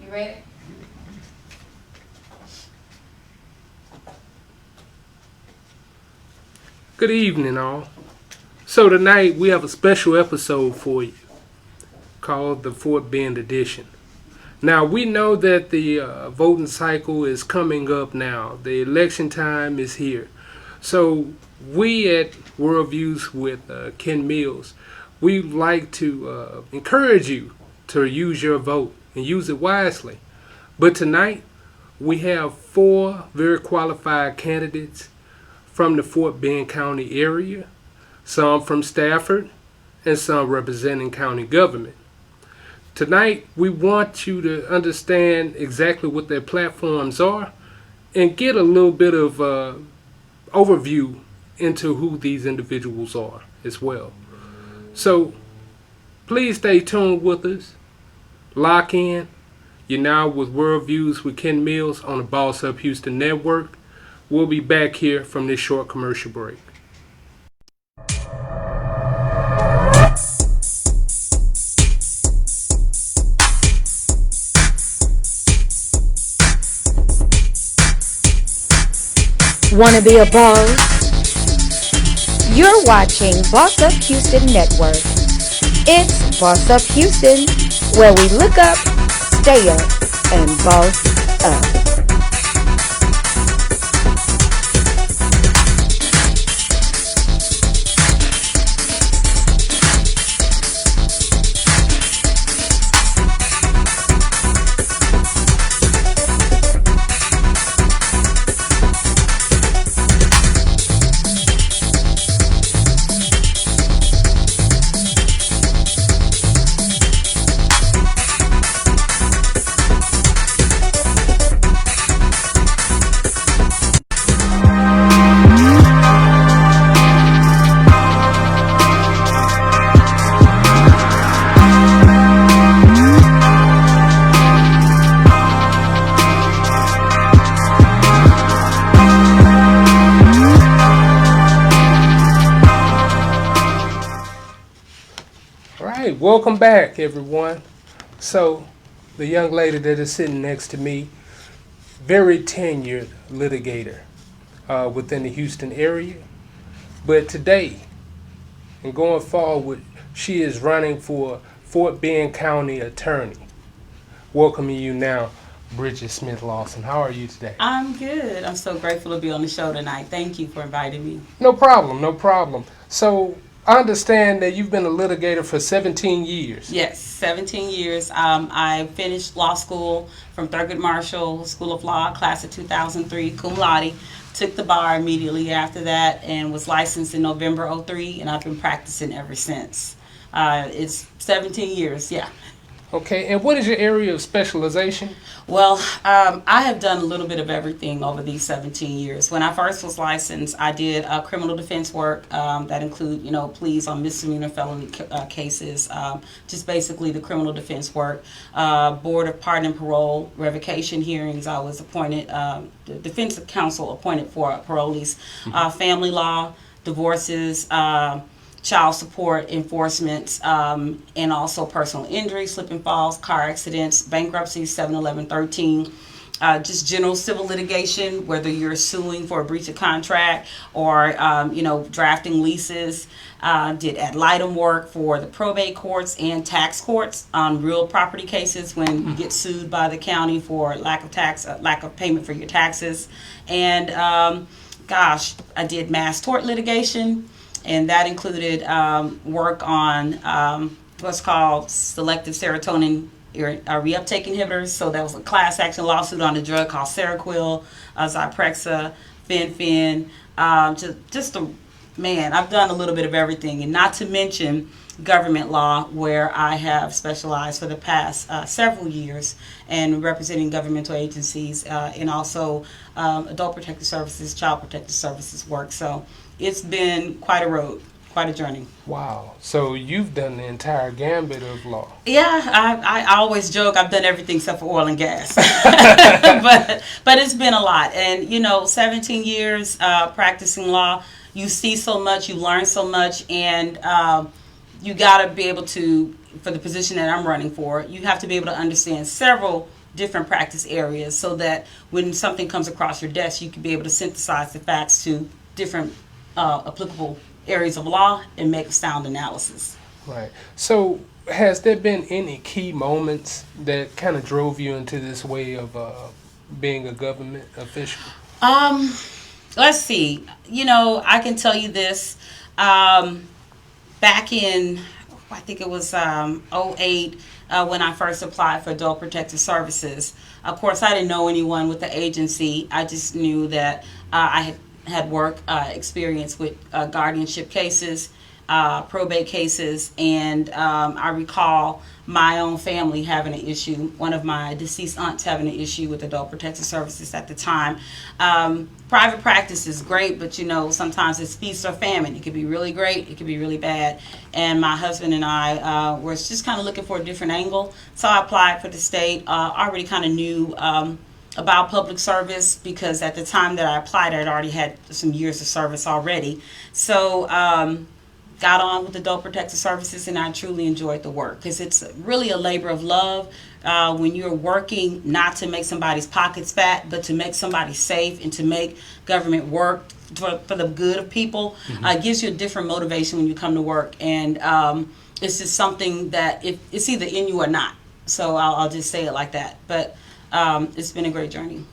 You ready? Good evening, all. So tonight we have a special episode for you called the Fort Bend Edition. Now we know that the voting cycle is coming up now. The election time is here. So we at Worldviews with Ken Mills, we like to encourage you to use your vote and use it wisely. But tonight we have 4 very qualified candidates from the Fort Bend County area, some from Stafford, and some representing county government. Tonight, we want you to understand exactly what their platforms are and get a little bit of overview into who these individuals are as well. So, please stay tuned with us. Lock in. You're now with Worldviews with Ken Mills on the Boss Up Houston Network. We'll be back here from this short commercial break. Wanna be a boss? You're watching Boss Up Houston Network. It's Boss Up Houston, where we look up, stay up, and boss up. Welcome back, everyone. So, the young lady that is sitting next to me, very tenured litigator within the Houston area. But today, and going forward, she is running for Fort Bend County Attorney. Welcoming you now, Bridgette Smith-Lawson. How are you today? I'm good. I'm so grateful to be on the show tonight. Thank you for inviting me. No problem, no problem. So, I understand that you've been a litigator for 17 years. Yes, 17 years. I finished law school from Thurgood Marshall School of Law, class of 2003, cum laude. Took the bar immediately after that and was licensed in November 03, and I've been practicing ever since. It's 17 years, yeah. Okay, and what is your area of specialization? Well, I have done a little bit of everything over these 17 years. When I first was licensed, I did criminal defense work that include, pleas on misdemeanor felony cases, just basically the criminal defense work. Board of Pardon and Parole, revocation hearings. I was appointed, the defense counsel appointed for parolees. Family law, divorces, child support enforcement, and also personal injury, slip and falls, car accidents, bankruptcy, 7-11-13, just general civil litigation, whether you're suing for a breach of contract or, drafting leases. Did ad litem work for the probate courts and tax courts on real property cases when you get sued by the county for lack of payment for your taxes. And, I did mass tort litigation. And that included work on what's called selective serotonin reuptake inhibitors. So that was a class action lawsuit on a drug called Seroquel, Zyprexa, Fen-Phen. I've done a little bit of everything. And not to mention government law, where I have specialized for the past several years and representing governmental agencies and also adult protective services, child protective services work. So it's been quite a road, quite a journey. Wow. So you've done the entire gambit of law. Yeah, I always joke I've done everything except for oil and gas. but it's been a lot. And, 17 years practicing law, you see so much, you learn so much, and you got to be able to, for the position that I'm running for, you have to be able to understand several different practice areas so that when something comes across your desk, you can be able to synthesize the facts to different applicable areas of law and make a sound analysis. Right. So, has there been any key moments that kind of drove you into this way of being a government official? Let's see. I can tell you this. Back in, I think it was '08, when I first applied for Adult Protective Services. Of course, I didn't know anyone with the agency. I just knew that I had work experience with guardianship cases, probate cases, and I recall my own family having an issue, one of my deceased aunts having an issue with Adult Protective Services at the time. Private practice is great, but sometimes it's feast or famine. It could be really great, it could be really bad. And my husband and I were just kind of looking for a different angle. So I applied for the state. Already kind of knew about public service because at the time that I applied, I had already had some years of service already. So got on with Adult Protective Services, and I truly enjoyed the work because it's really a labor of love when you're working not to make somebody's pockets fat, but to make somebody safe and to make government work for the good of people. It gives you a different motivation when you come to work, and it's just something that it's either in you or not. So I'll just say it like that. But it's been a great journey.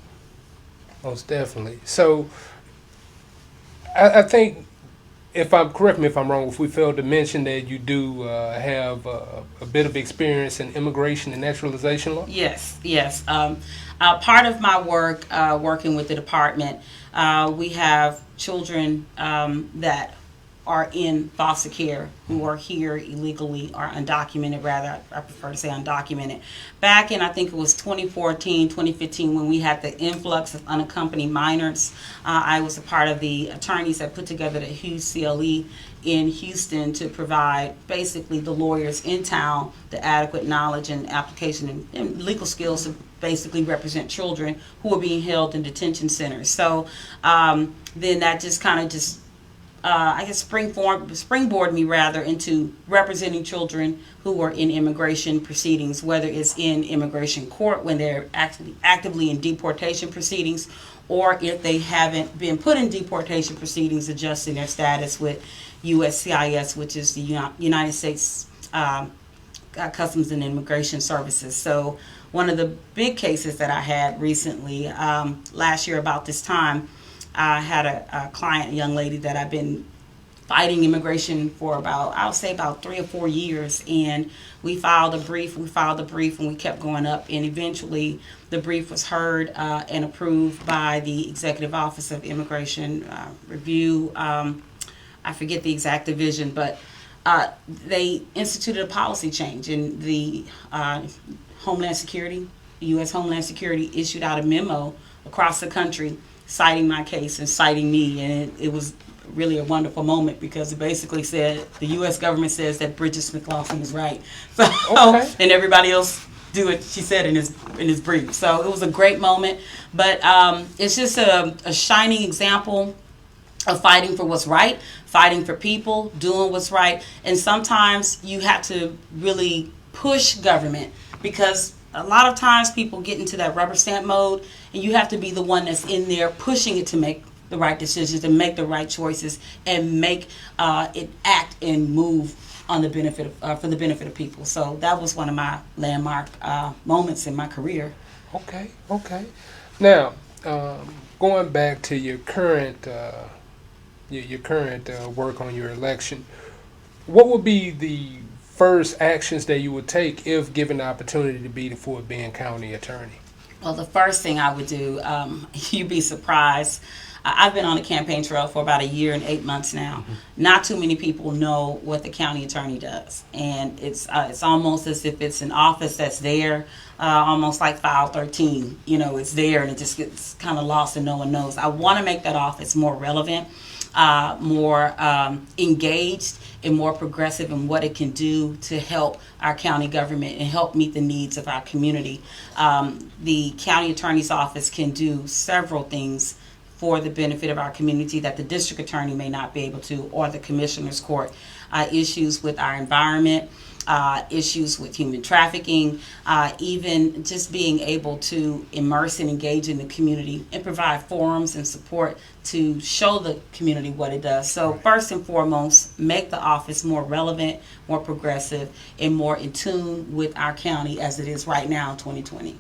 Most definitely. So I think, correct me if I'm wrong, if we failed to mention that you do have a bit of experience in immigration and naturalization law? Yes. Part of my work, working with the department, we have children that are in foster care who are here illegally or undocumented, rather. I prefer to say undocumented. Back in, I think it was 2014, 2015, when we had the influx of unaccompanied minors, I was a part of the attorneys that put together the Hughes CLE in Houston to provide basically the lawyers in town the adequate knowledge and application and legal skills to basically represent children who are being held in detention centers. So then that just kind of springboard me rather into representing children who are in immigration proceedings, whether it's in immigration court when they're actively in deportation proceedings, or if they haven't been put in deportation proceedings, adjusting their status with USCIS, which is the United States Customs and Immigration Services. So one of the big cases that I had recently, last year about this time, I had a client, a young lady that I've been fighting immigration for about 3 or 4 years, and we filed a brief, and we kept going up, and eventually the brief was heard and approved by the Executive Office of Immigration Review. I forget the exact division, but they instituted a policy change, and the Homeland Security, U.S. Homeland Security issued out a memo across the country citing my case and citing me, and it was really a wonderful moment because it basically said the U.S. government says that Bridgette Smith-Lawson is right, so okay. And everybody else do what she said in his brief. So it was a great moment, but it's just a shining example of fighting for what's right, fighting for people, doing what's right, and sometimes you have to really push government because a lot of times people get into that rubber stamp mode, and you have to be the one that's in there pushing it to make the right decisions and make the right choices and make it act and move on the benefit for the benefit of people. So that was one of my landmark moments in my career. Okay. Now, going back to your current work on your election, what would be the first actions that you would take if given the opportunity to be the Fort Bend County Attorney? Well, the first thing I would do, you'd be surprised. I've been on the campaign trail for about 1 year and 8 months now. Mm-hmm. Not too many people know what the county attorney does, and it's almost as if it's an office that's there, almost like File 13. It's there, and it just gets kind of lost, and no one knows. I want to make that office more relevant, more engaged, and more progressive in what it can do to help our county government and help meet the needs of our community. The county attorney's office can do several things for the benefit of our community that the district attorney may not be able to, or the commissioner's court. Issues with our environment, issues with human trafficking, even just being able to immerse and engage in the community and provide forums and support to show the community what it does. So first and foremost, make the office more relevant, more progressive, and more in tune with our county as it is right now in 2020.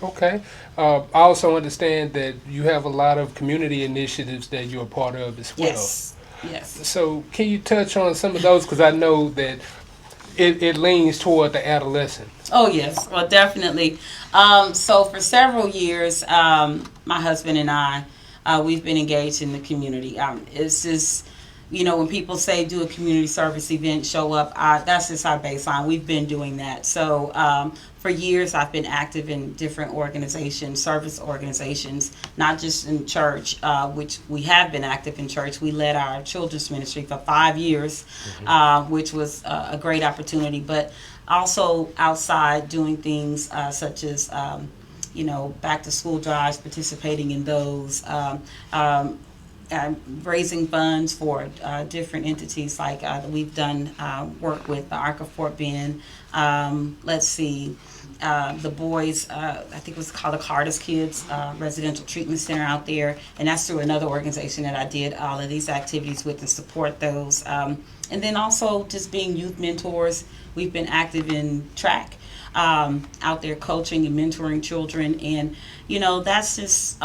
Okay. I also understand that you have a lot of community initiatives that you're a part of as well. Yes. So can you touch on some of those? Because I know that it leans toward the adolescent. Oh, yes. Well, definitely. So for several years, my husband and I, we've been engaged in the community. It's just, when people say do a community service event, show up, that's just our baseline. We've been doing that. So for years, I've been active in different organizations, service organizations, not just in church, which we have been active in church. We led our children's ministry for 5 years, which was a great opportunity, but also outside doing things such as, back to school drives, participating in those, raising funds for different entities like we've done work with the Arc of Fort Bend. The boys, I think it was called the Carter's Kids Residential Treatment Center out there, and that's through another organization that I did all of these activities with and support those. And then also just being youth mentors. We've been active in track, out there coaching and mentoring children, and that's just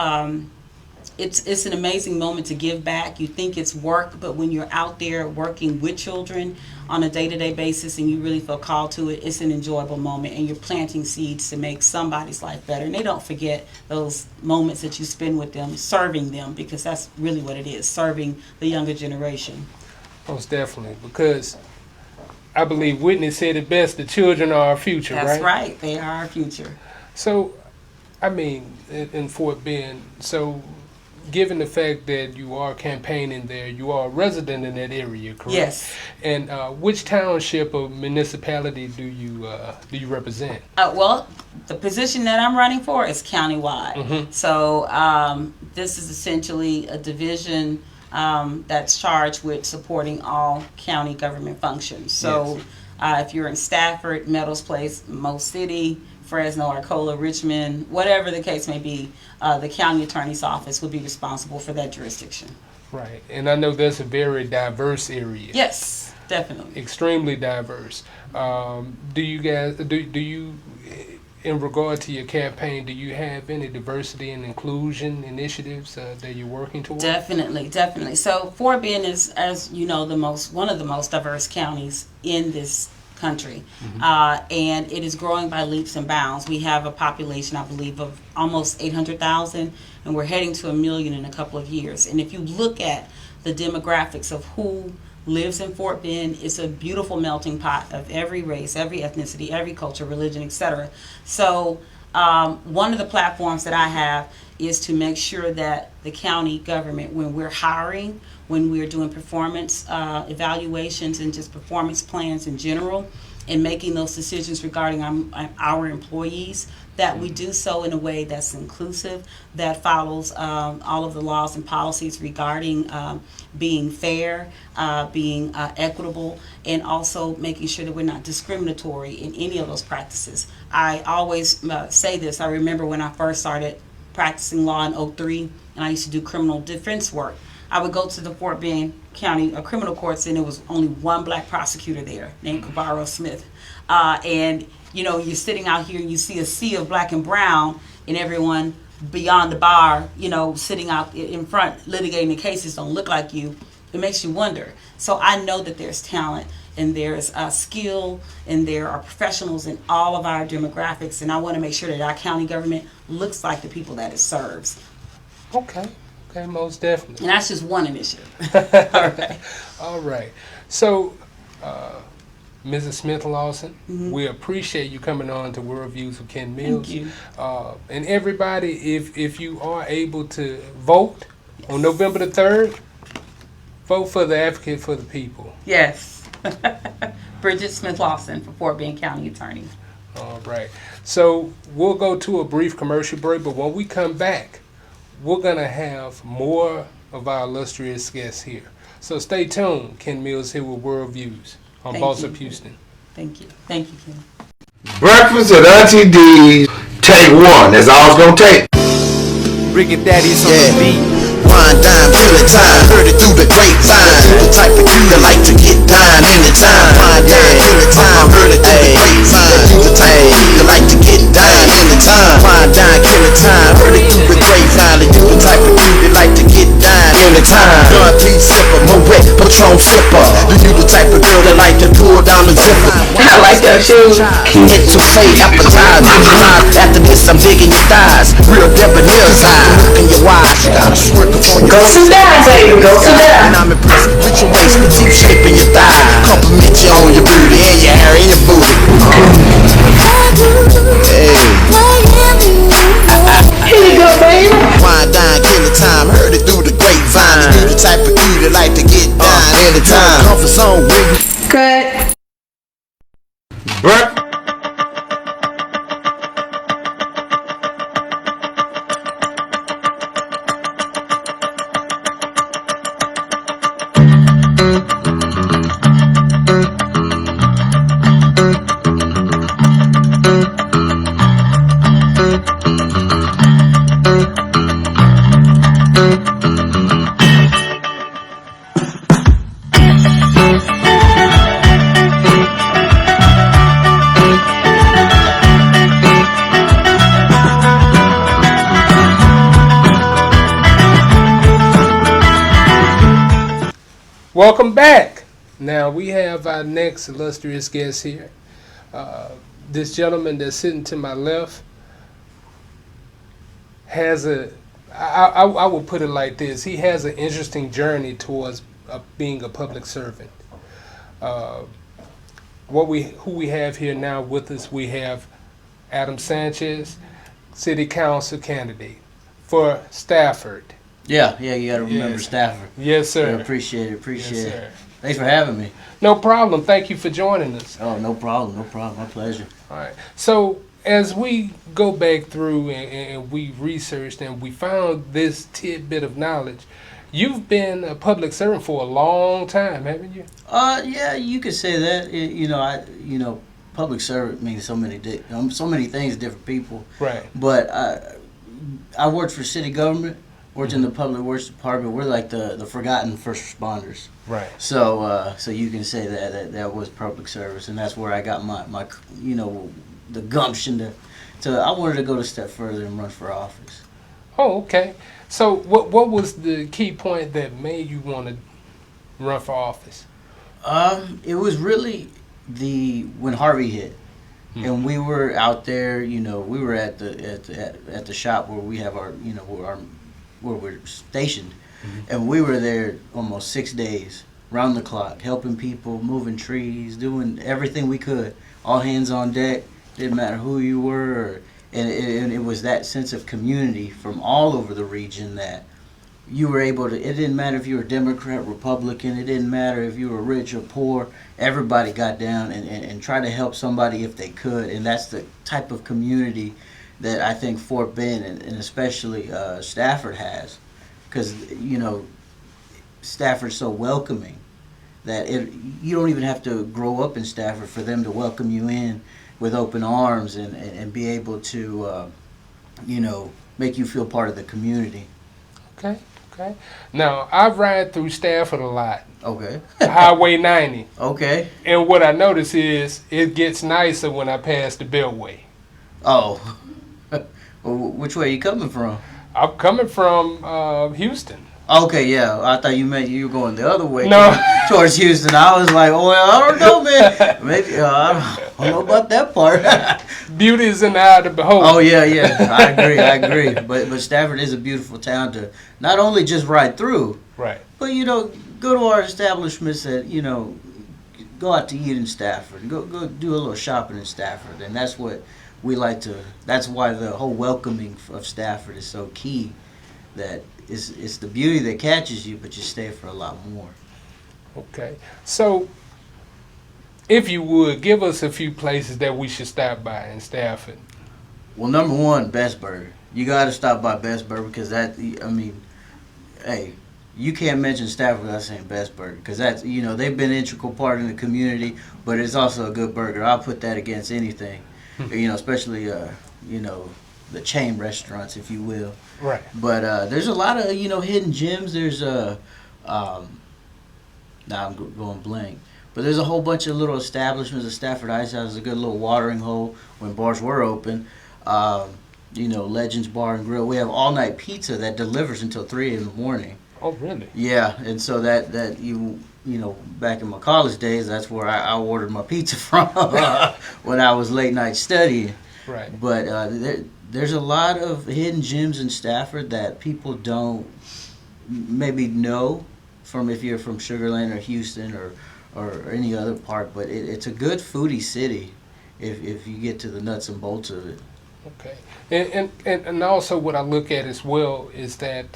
it's an amazing moment to give back. You think it's work, but when you're out there working with children on a day-to-day basis and you really feel called to it, it's an enjoyable moment, and you're planting seeds to make somebody's life better. And they don't forget those moments that you spend with them, serving them, because that's really what it is, serving the younger generation. Most definitely, because I believe Whitney said it best, the children are our future, right? That's right. They are our future. So, in Fort Bend, given the fact that you are campaigning there, you are a resident in that area, correct? Yes. And which township or municipality do you represent? Well, the position that I'm running for is countywide. Mm-hmm. So this is essentially a division that's charged with supporting all county government functions. So if you're in Stafford, Meadows Place, Mo City, Fresno, Arcola, Richmond, whatever the case may be, the county attorney's office would be responsible for that jurisdiction. Right, and I know that's a very diverse area. Yes, definitely. Extremely diverse. Do you guys, do you, in regard to your campaign, do you have any diversity and inclusion initiatives that you're working towards? Definitely. So Fort Bend is, as you know, one of the most diverse counties in this country, and it is growing by leaps and bounds. We have a population, I believe, of almost 800,000, and we're heading to 1 million in a couple of years. And if you look at the demographics of who lives in Fort Bend, it's a beautiful melting pot of every race, every ethnicity, every culture, religion, etc. So one of the platforms that I have is to make sure that the county government, when we're hiring, when we're doing performance evaluations and just performance plans in general, and making those decisions regarding our employees, that we do so in a way that's inclusive, that follows all of the laws and policies regarding being fair, being equitable, and also making sure that we're not discriminatory in any of those practices. I always say this. I remember when I first started practicing law in 2003, and I used to do criminal defense work. I would go to the Fort Bend County criminal courts, and there was only one black prosecutor there named Cabarro Smith. And you're sitting out here and you see a sea of black and brown, and everyone beyond the bar, sitting out in front litigating the cases don't look like you. It makes you wonder. So I know that there's talent and there's skill and there are professionals in all of our demographics, and I want to make sure that our county government looks like the people that it serves. Okay, most definitely. And that's just one initiative. All right. So, Mrs. Smith-Lawson, we appreciate you coming on to World Views with Ken Mills. Thank you. And everybody, if you are able to vote on November the 3rd, vote for the advocate for the people. Yes. Bridgette Smith-Lawson for Fort Bend County Attorney. All right. So we'll go to a brief commercial break, but when we come back, we're going to have more of our illustrious guests here. So stay tuned. Ken Mills here with World Views on Boss Up Houston. Thank you. Thank you, Kim. Breakfast at Auntie D's. Take one. That's all it's gonna take. Bridgette Daddy's on the beat. Wine, dime, killing time, heard it through the grapevine. The type of you that like to get dime anytime. Wine, dime, killing time, heard it through the grapevine. You the type of you that like to get dime anytime. Wine, dime, killing time, heard it through the grapevine. And you the type of you that like to get dime anytime. John P. Sipper, Moet, Patron Sipper. Then you the type of girl that like to pull down the zipper. I like that shoe. Hit to say appetize. After this, I'm digging your thighs. Real debonair's eye. Look in your eyes. You gotta smirk upon your Go sit down, baby. Go sit down. and I'm impressed with your waist, petite shape in your thigh. Compliment you on your booty and your hair and your booty. Hey. Here you go, baby. Wine, dine, killing time, heard it through the grapevine. You the type of you that like to get down anytime. Comfort zone with you. Cut. Breakfast. Welcome back. Now we have our next illustrious guest here. This gentleman that's sitting to my left has I would put it like this. He has an interesting journey towards being a public servant. Who we have here now with us, we have Adam Sanchez, City Council candidate for Stafford. Yeah, you gotta remember Yes. Stafford. Yes, sir. Yeah, appreciate Yes, it. sir. Thanks for having me. No problem. Thank you for joining us. Oh, no problem. My pleasure. All right. So as we go back through and we researched and we found this tidbit of knowledge, you've been a public servant for a long time, haven't you? Yeah, you could say that. Public servant means so many things to different people. Right. But I worked for city government. Worked in the public works department. We're like the forgotten first responders. Right. So you can say that was public service, and that's where I got my the gumption to I wanted to go a step further and run for office. Oh, okay. So what was the key point that made you want to run for office? It was really when Harvey hit, and we were out there. We were at the shop where we have our where we're stationed, and we were there almost 6 days, round the clock, helping people, moving trees, doing everything we could, all hands on deck. Didn't matter who you were, and it was that sense of community from all over the region that you were able to. It didn't matter if you were Democrat, Republican. It didn't matter if you were rich or poor. Everybody got down and tried to help somebody if they could, and that's the type of community that I think Fort Bend and especially Stafford has, because Stafford's so welcoming that you don't even have to grow up in Stafford for them to welcome you in with open arms and be able to make you feel part of the community. Okay. Now I ride through Stafford a lot. Okay. Highway 90. Okay. And what I notice is it gets nicer when I pass the Beltway. Oh. Well, which way are you coming from? I'm coming from Houston. Okay, yeah. I thought you meant you were going the other way. No. Towards Houston. I was like, oh, well, I don't know, man. Maybe I don't know about that part. Beauty is in the eye of the beholder. Oh yeah. I agree. But Stafford is a beautiful town to not only just ride through, Right. but go to our establishments that go out to eat in Stafford. Go do a little shopping in Stafford, and that's what we like to. That's why the whole welcoming of Stafford is so key. That it's the beauty that catches you, but you stay for a lot more. Okay. So, if you would, give us a few places that we should stop by in Stafford. Well, number one, Best Burger. You got to stop by Best Burger because hey, you can't mention Stafford without saying Best Burger, because that's, you know, they've been an integral part in the community, but it's also a good burger. I'll put that against anything, you know, especially you know, the chain restaurants, if you will. Right. But there's a lot of, you know, hidden gems. There's now I'm going blank. But there's a whole bunch of little establishments. The Stafford Ice House is a good little watering hole when bars were open. You know, Legends Bar and Grill. We have all night pizza that delivers until 3 in the morning. Oh, really? Yeah, and so that you know, back in my college days, that's where I ordered my pizza from when I was late night studying. Right. But there's a lot of hidden gems in Stafford that people don't maybe know from if you're from Sugar Land or Houston or any other part. But it's a good foodie city if you get to the nuts and bolts of it. Okay. And also what I look at as well is that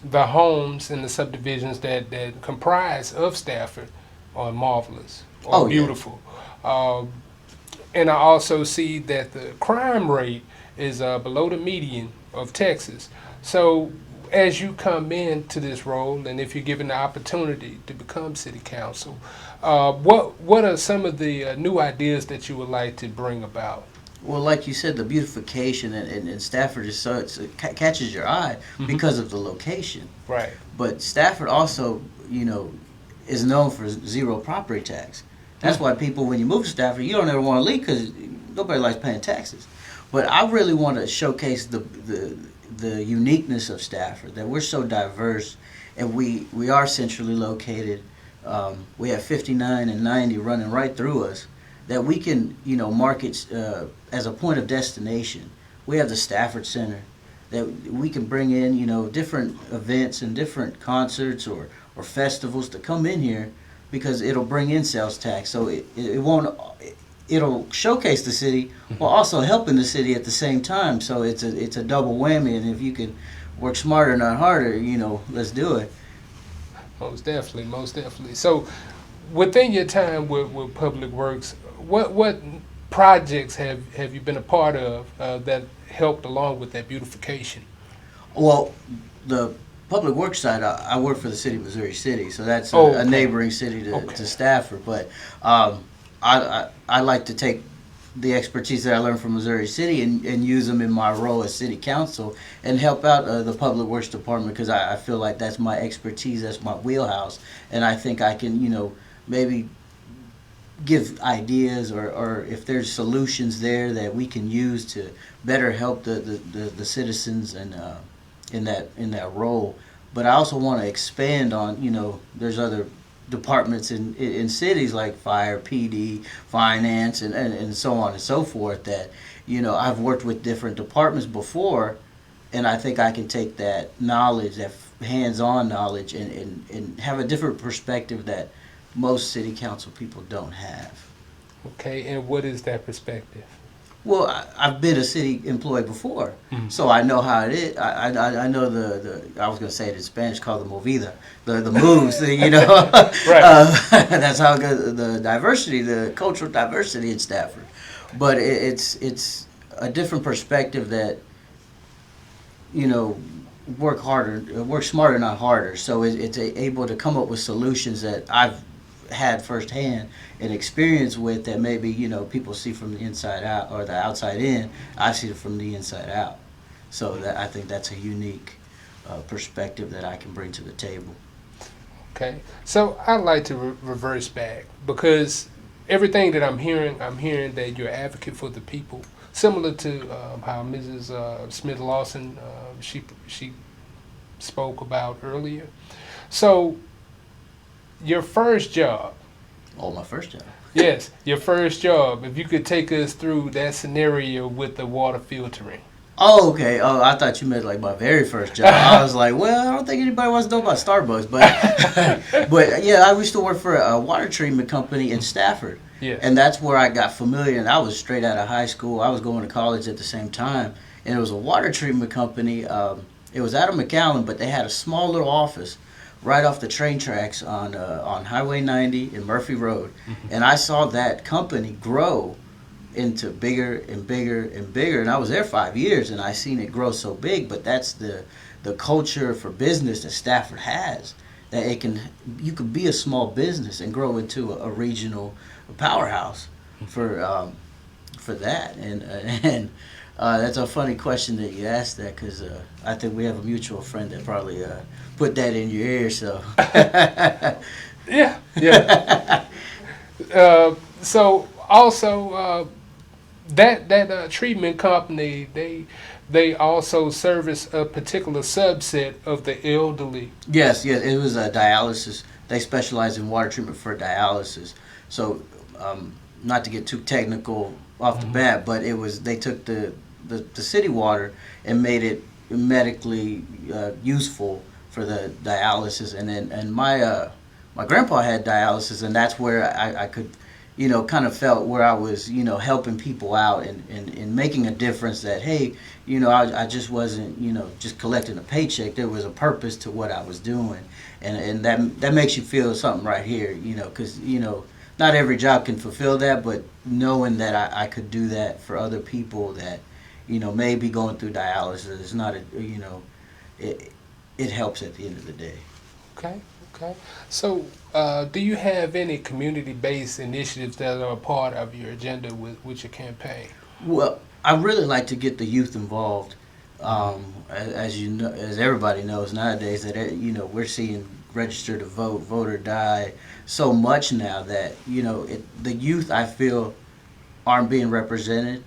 the homes and the subdivisions that comprise of Stafford are marvelous or beautiful. And I also see that the crime rate is below the median of Texas. So as you come into this role, and if you're given the opportunity to become city council, what are some of the new ideas that you would like to bring about? Well, like you said, the beautification and Stafford is so it catches your eye because of the location. Right. But Stafford also, you know, is known for zero property tax. That's why people, when you move to Stafford, you don't ever want to leave because nobody likes paying taxes. But I really want to showcase the uniqueness of Stafford, that we're so diverse, and we are centrally located. We have 59 and 90 running right through us, that we can, you know, market as a point of destination. We have the Stafford Center that we can bring in, you know, different events and different concerts or festivals to come in here, because it'll bring in sales tax. So it'll showcase the city while also helping the city at the same time. So it's a double whammy, and if you can work smarter, not harder, you know, let's do it. Most definitely. So within your time with Public Works, what projects have you been a part of that helped along with that beautification? Well, the Public Works side, I work for the city of Missouri City, so that's a neighboring city to Stafford. But I like to take the expertise that I learned from Missouri City and use them in my role as city council and help out the Public Works department, because I feel like that's my expertise, that's my wheelhouse, and I think I can, you know, maybe give ideas or if there's solutions there that we can use to better help the citizens and in that role. But I also want to expand on, you know, there's other departments in cities like fire, PD, finance, and so on and so forth that, you know, I've worked with different departments before, and I think I can take that knowledge, that hands-on knowledge, and have a different perspective that most city council people don't have. Okay, and what is that perspective? Well, I've been a city employee before, so I know how it is. I know I was going to say it in Spanish, called the movida, the moves, you know. Right. That's how good the diversity, the cultural diversity in Stafford. But it's a different perspective that, you know, work smarter, not harder. So it's able to come up with solutions that I've had firsthand and experience with, that maybe, you know, people see from the inside out or the outside in. I see it from the inside out. So that I think that's a unique perspective that I can bring to the table. Okay, so I'd like to reverse back, because everything that I'm hearing that you're an advocate for the people, similar to how Mrs. Smith-Lawson she spoke about earlier. So your first job. Oh, my first job. Yes, your first job. If you could take us through that scenario with the water filtering. Oh, okay. Oh, I thought you meant like my very first job. I was like, well, I don't think anybody wants to know about Starbucks, but yeah, I used to work for a water treatment company in Stafford. Yes. And that's where I got familiar, and I was straight out of high school. I was going to college at the same time, and it was a water treatment company. It was out of McAllen, but they had a small little office right off the train tracks on Highway 90 and Murphy Road. And I saw that company grow into bigger and bigger and bigger. And I was there 5 years, and I seen it grow so big. But that's the the culture for business that Stafford has, that you could be a small business and grow into a regional powerhouse for that. And that's a funny question that you asked that, because I think we have a mutual friend that probably put that in your ear. So yeah. So also that treatment company, they also service a particular subset of the elderly. Yes, it was dialysis. They specialize in water treatment for dialysis. So not to get too technical off the bat, but they took the city water and made it medically useful for the dialysis. And my grandpa had dialysis, and that's where I could, kind of felt where I was, helping people out and making a difference, that, hey, I just wasn't, just collecting a paycheck. There was a purpose to what I was doing. And that makes you feel something right here, because, not every job can fulfill that, but knowing that I could do that for other people that, may be going through dialysis, it's not it helps at the end of the day. Okay. So, do you have any community-based initiatives that are a part of your agenda with your campaign? Well, I really like to get the youth involved. As you know, as everybody knows nowadays, that we're seeing register to vote, vote or die so much now that the youth, I feel, aren't being represented.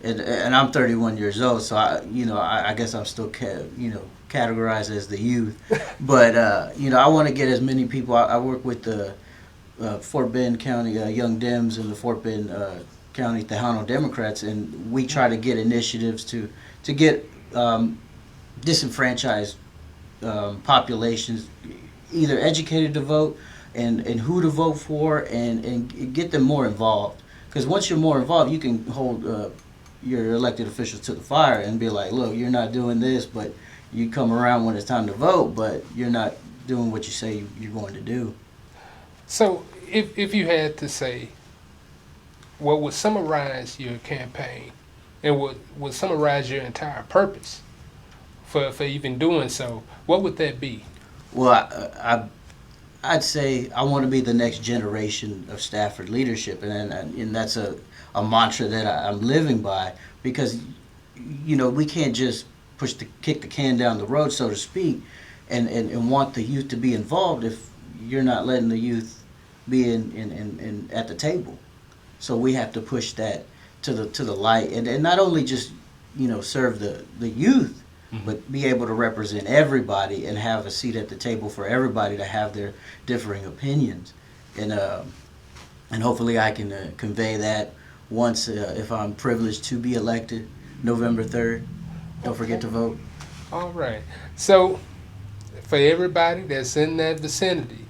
And I'm 31 years old, so I guess I'm still categorized as the youth. But I want to get as many people. I work with the Fort Bend County Young Dems and the Fort Bend County Tejano Democrats, and we try to get initiatives to get disenfranchised populations either educated to vote and who to vote for, and get them more involved. Because once you're more involved, you can hold your elected officials to the fire and be like, look, you're not doing this, but you come around when it's time to vote, but you're not doing what you say you're going to do. So if you had to say what would summarize your campaign and what would summarize your entire purpose for even doing so, what would that be? Well, I'd say I want to be the next generation of Stafford leadership, and that's a mantra that I'm living by, because we can't just kick the can down the road, so to speak, and want the youth to be involved if you're not letting the youth be in at the table. So we have to push that to the light, and not only just serve the youth, but be able to represent everybody and have a seat at the table for everybody to have their differing opinions, and hopefully I can convey that once if I'm privileged to be elected November 3rd. Don't forget to vote. All right. So for everybody that's in that vicinity,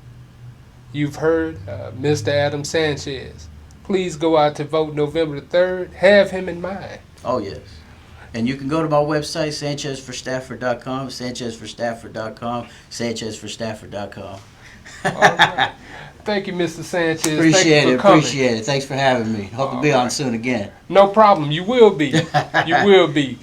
you've heard Mr. Adam Sanchez. Please go out to vote November 3rd. Have him in mind. Oh, yes. And you can go to my website, Sanchez-For-Stafford.com, Sanchez-For-Stafford.com, Sanchez-For-Stafford.com. All right. Thank you, Mr. Sanchez. Appreciate Thank you for coming. Appreciate it. Thanks for having me. Hope to be on soon again. No problem. You will be. You will be.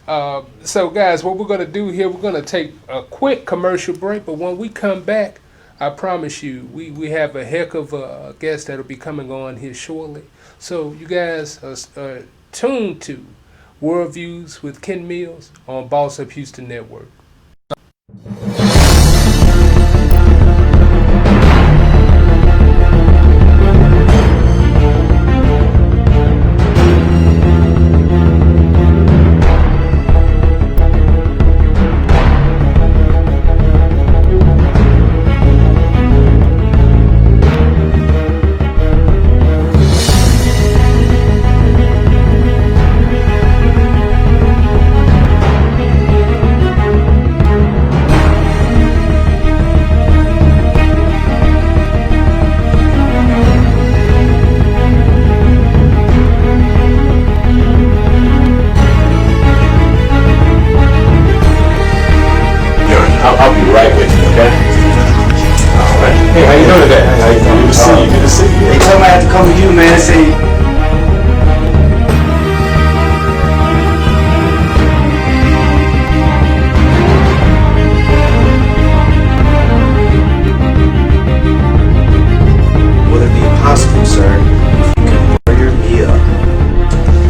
So, guys, what we're going to do here, we're going to take a quick commercial break, but when we come back, I promise you, we have a heck of a guest that will be coming on here shortly. So, you guys are tuned to Worldviews with Ken Mills on Boss Up Houston Network.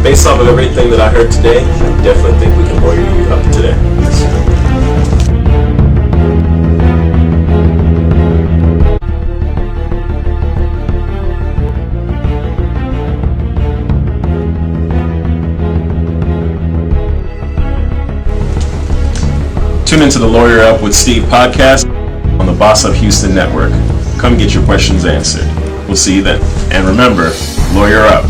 based off of everything that I heard today, I definitely think we can lawyer you up today. Tune into the Lawyer Up with Steve podcast on the Boss Up Houston Network. Come get your questions answered. We'll see you then. And remember, Lawyer Up.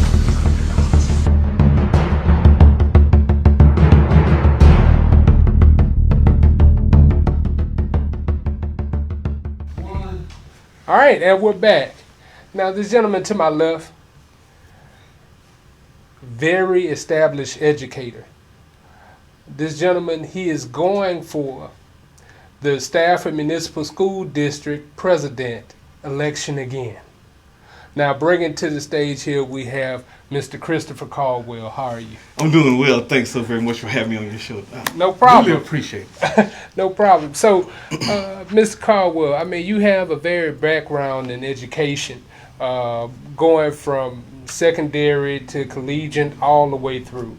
All right, and we're back. Now, this gentleman to my left, very established educator. This gentleman, he is going for the Stafford Municipal School District President election again. Now, bringing to the stage here, we have Mr. Christopher Caldwell. How are you? I'm doing well. Thanks so very much for having me on your show. No problem. Really appreciate it. No problem. So, Mr. Caldwell, I mean, you have a varied background in education, going from secondary to collegiate all the way through.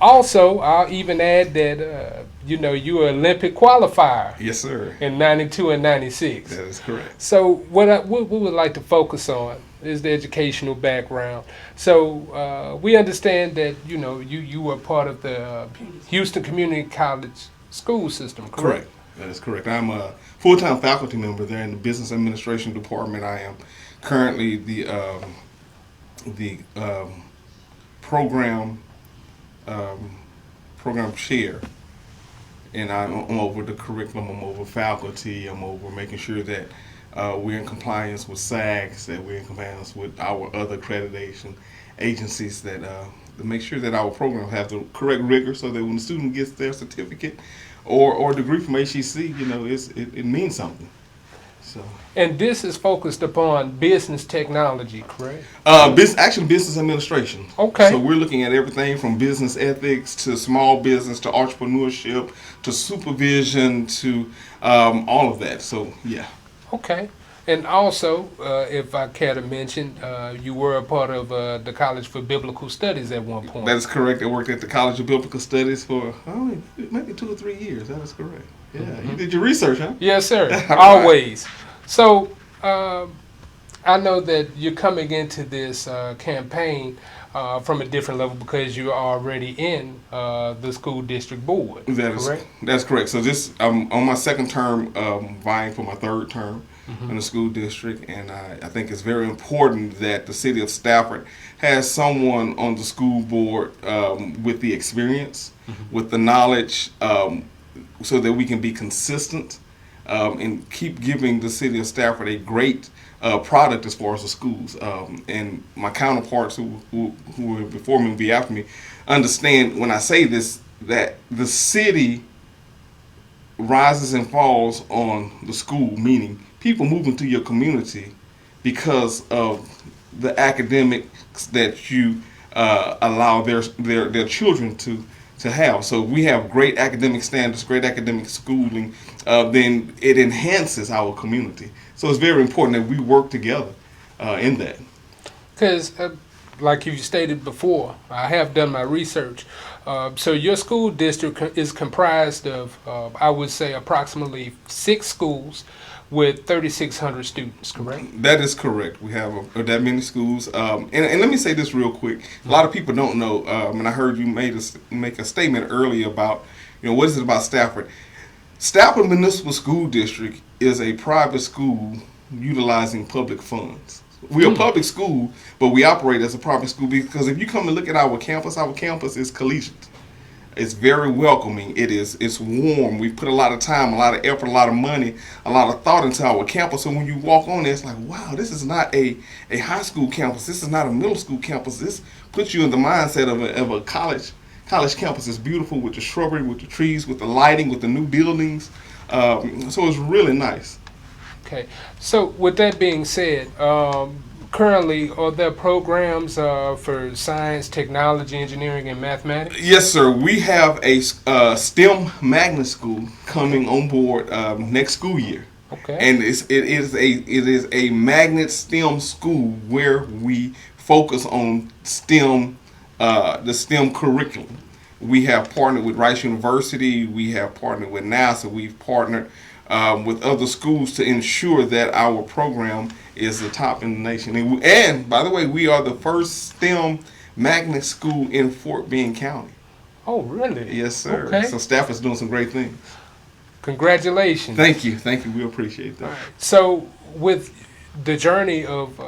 Also, I'll even add that, you were an Olympic qualifier. Yes, sir. In 92 and 96. That is correct. So what we would like to focus on is the educational background. So we understand that, you were part of the Houston Community College school system, correct? Correct. That is correct. I'm a full-time faculty member there in the Business Administration Department. I am currently the program chair, and I'm over the curriculum, I'm over faculty, I'm over making sure that we're in compliance with SAGs, that we're in compliance with our other accreditation agencies, that to make sure that our program have the correct rigor so that when the student gets their certificate or degree from HEC, it means something. So. And this is focused upon business technology, correct? Business administration. Okay. So we're looking at everything from business ethics to small business to entrepreneurship to supervision to all of that. So, yeah. Okay. And also, if I care to mention, you were a part of the College for Biblical Studies at one point. That is correct. I worked at the College of Biblical Studies for maybe 2 or 3 years. That is correct. Yeah, mm-hmm. You did your research, huh? Yes, sir. Always. So, I know that you're coming into this campaign from a different level because you're already in the school district board. That's correct. So I'm on my second term, vying for my third term in the school district, and I think it's very important that the city of Stafford has someone on the school board with the experience, with the knowledge, so that we can be consistent and keep giving the city of Stafford a great product as far as the schools. And my counterparts who were before me and be after me understand when I say this, that the city rises and falls on the school, meaning people move into your community because of the academics that you allow their children to have. So we have great academic standards, great academic schooling, then it enhances our community. So it's very important that we work together in that. Because, like you stated before, I have done my research. So your school district is comprised of, I would say, approximately 6 schools with 3,600 students, correct? That is correct. We have that many schools. And let me say this real quick. A lot of people don't know, and I heard you make a statement earlier about, what is it about Stafford? Stafford Municipal School District is a private school utilizing public funds. We're a public school, but we operate as a private school because if you come and look at our campus is collegiate. It's very welcoming. It's warm. We've put a lot of time, a lot of effort, a lot of money, a lot of thought into our campus. So when you walk on there, it's like, wow, this is not a high school campus. This is not a middle school campus. This puts you in the mindset of a college campus. It's beautiful with the shrubbery, with the trees, with the lighting, with the new buildings. So it's really nice. Okay. So with that being said, currently, are there programs for science, technology, engineering, and mathematics? Yes, sir. We have a STEM magnet school coming on board next school year. Okay. And it is a magnet STEM school where we focus on STEM the STEM curriculum. We have partnered with Rice University. We have partnered with NASA. We've partnered with other schools to ensure that our program is the top in the nation. And by the way, we are the first STEM magnet school in Fort Bend County. Oh, really? Yes, sir. Okay. So Stafford's doing some great things. Congratulations. Thank you. Thank you. We appreciate that. So with the journey of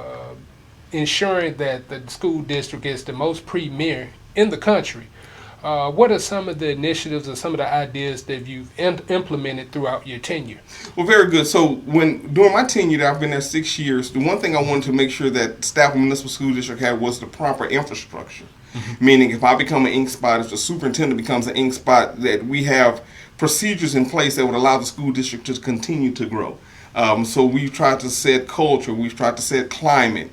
ensuring that the school district is the most premier in the country, what are some of the initiatives or some of the ideas that you've implemented throughout your tenure? Well, very good. So during my tenure, I've been there 6 years. The one thing I wanted to make sure that Stafford Municipal School District had was the proper infrastructure. Meaning, if I become an ink spot, if the superintendent becomes an ink spot, that we have procedures in place that would allow the school district to continue to grow. So we've tried to set culture, we've tried to set climate,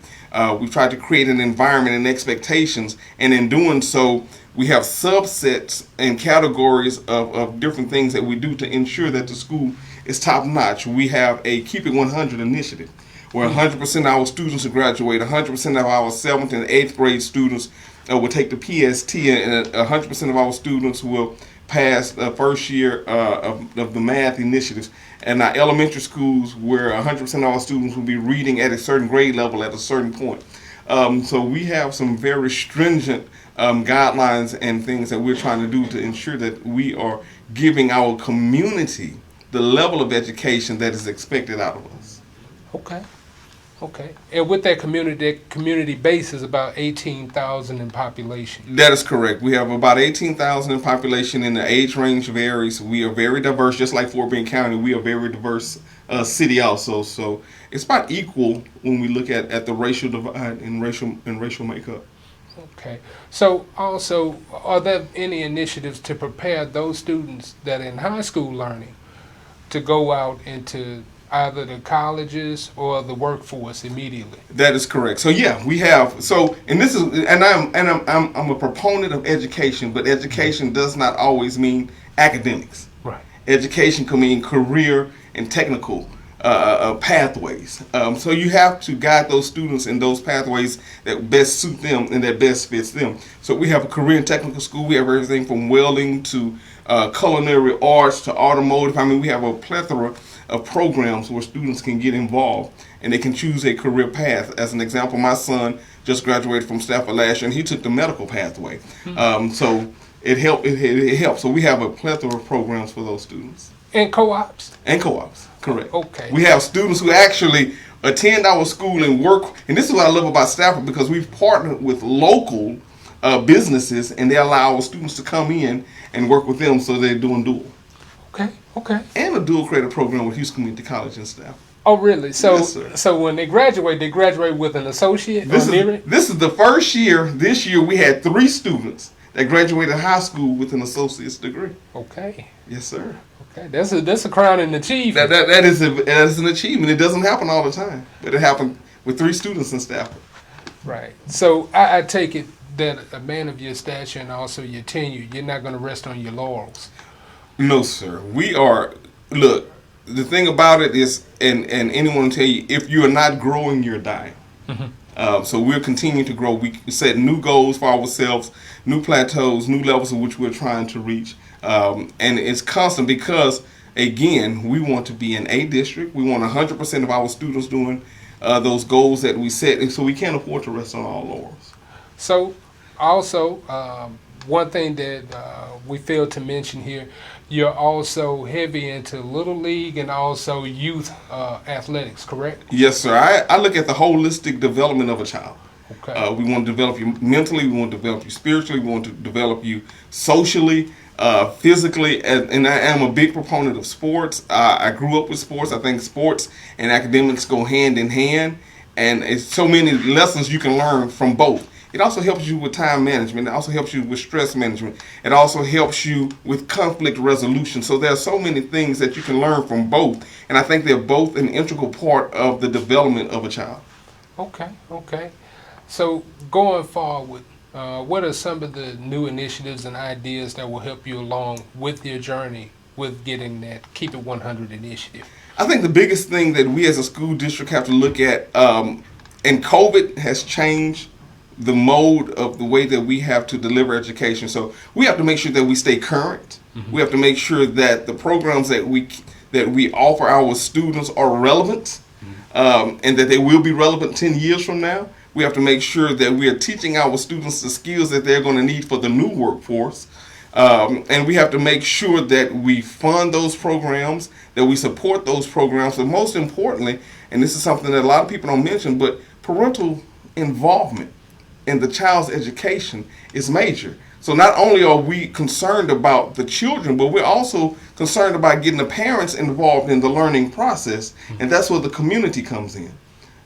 we've tried to create an environment and expectations, and in doing so, we have subsets and categories of different things that we do to ensure that the school is top notch. We have a Keep It 100 initiative, where 100% of our students will graduate, 100% of our 7th and 8th grade students will take the PST, and 100% of our students will pass the first year of the math initiatives. And our elementary schools, where 100% of our students will be reading at a certain grade level at a certain point. So we have some very stringent guidelines and things that we're trying to do to ensure that we are giving our community the level of education that is expected out of us. Okay. Okay. And with that community base is about 18,000 in population. That is correct. We have about 18,000 in population, and the age range varies. We are very diverse, just like Fort Bend County. We are a very diverse city also. So it's about equal when we look at the racial divide and racial makeup. Okay. So also, are there any initiatives to prepare those students that are in high school learning to go out into either the colleges or the workforce immediately? That is correct. So yeah, we have. So I'm a proponent of education, but education does not always mean academics. Right. Education can mean career and technical pathways. So you have to guide those students in those pathways that best suit them and that best fits them. So we have a career and technical school. We have everything from welding to culinary arts to automotive. I mean, we have a plethora of programs where students can get involved and they can choose a career path. As an example, my son just graduated from Stafford last year and he took the medical pathway. So it helps. So we have a plethora of programs for those students. And co-ops? And co-ops, correct. Okay. We have students who actually attend our school and work, and this is what I love about Stafford, because we've partnered with local businesses and they allow our students to come in and work with them, so they're doing dual. Okay. And a dual credit program with Houston Community College and Stafford. Oh, really? So, Yes, sir. so when they graduate with an associate This or near it? this is the first year. This year we had 3 students that graduated high school with an associate's degree. Okay. Yes, sir. Okay. That's a crowning achievement. That is an achievement. It doesn't happen all the time, but it happened with 3 students in Stafford. Right. So I take it that a man of your stature and also your tenure, you're not going to rest on your laurels. No, sir. We are. Look, the thing about it is, and anyone will tell you, if you are not growing, you're dying. So we're continuing to grow. We set new goals for ourselves, new plateaus, new levels of which we're trying to reach. And it's constant because, again, we want to be an A district. We want 100% of our students doing those goals that we set. And so we can't afford to rest on our laurels. So also, one thing that we failed to mention here, you're also heavy into Little League and also youth athletics, correct? Yes, sir. I look at the holistic development of a child. Okay. We want to develop you mentally, we want to develop you spiritually, we want to develop you socially, physically, and I am a big proponent of sports. I grew up with sports. I think sports and academics go hand in hand, and it's so many lessons you can learn from both. It also helps you with time management. It also helps you with stress management. It also helps you with conflict resolution. So there are so many things that you can learn from both, and I think they're both an integral part of the development of a child. Okay. So going forward, what are some of the new initiatives and ideas that will help you along with your journey with getting that Keep It 100 initiative? I think the biggest thing that we as a school district have to look at, and COVID has changed the mode of the way that we have to deliver education. So we have to make sure that we stay current. We have to make sure that the programs that we offer our students are relevant, and that they will be relevant 10 years from now. We have to make sure that we are teaching our students the skills that they're going to need for the new workforce. And we have to make sure that we fund those programs, that we support those programs, and most importantly, and this is something that a lot of people don't mention, but parental involvement in the child's education is major. So not only are we concerned about the children, but we're also concerned about getting the parents involved in the learning process, and that's where the community comes in.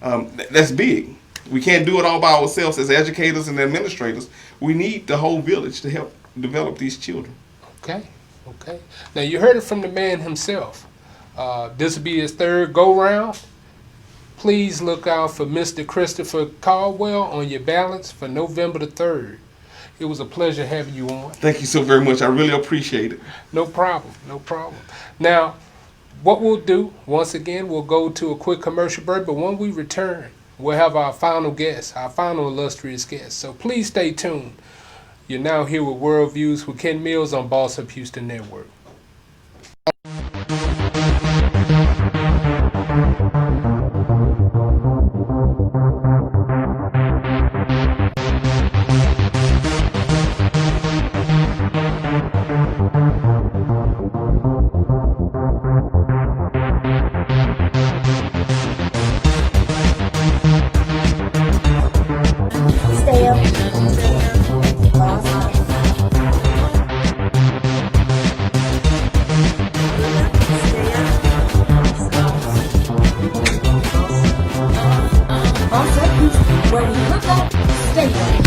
That's big. We can't do it all by ourselves as educators and administrators. We need the whole village to help develop these children. Okay. Now you heard it from the man himself. This will be his third go-round. Please look out for Mr. Christopher Caldwell on your ballots for November the 3rd. It was a pleasure having you on. Thank you so very much. I really appreciate it. No problem. Now, what we'll do, once again, we'll go to a quick commercial break, but when we return, we'll have our final guest, our final illustrious guest. So please stay tuned. You're now here with World Views with Ken Mills on Boss Up Houston Network. Stay up. Boss up. Boss Up Houston, where we look up, stay up.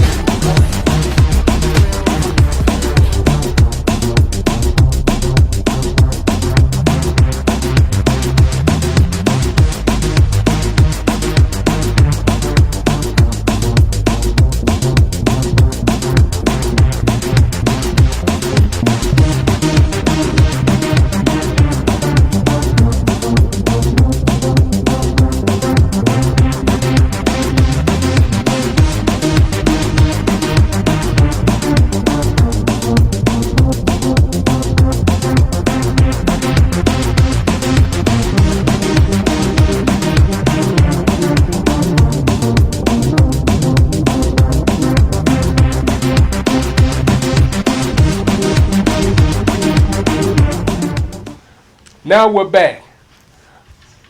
Now we're back.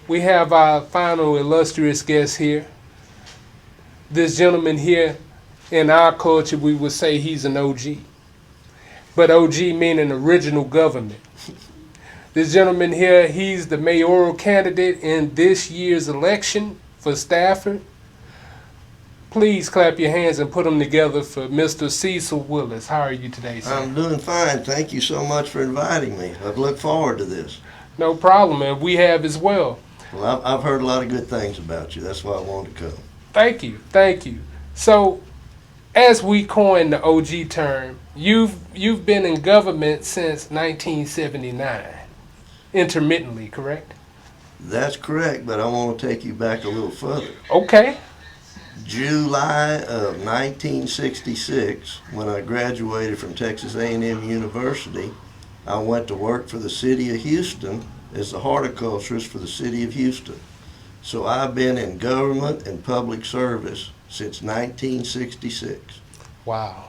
We have our final illustrious guest here. This gentleman here, in our culture, we would say he's an OG. But OG meaning original government. This gentleman here, he's the mayoral candidate in this year's election for Stafford. Please clap your hands and put them together for Mr. Cecil Willis. How are you today, sir? I'm doing fine. Thank you so much for inviting me. I've looked forward to this. No problem, and we have as well. Well, I've heard a lot of good things about you. That's why I wanted to come. Thank you. So, as we coined the OG term, you've been in government since 1979, intermittently, correct? That's correct, but I want to take you back a little further. Okay. July of 1966, when I graduated from Texas A&M University, I went to work for the city of Houston as the horticulturist for the city of Houston. So I've been in government and public service since 1966. Wow.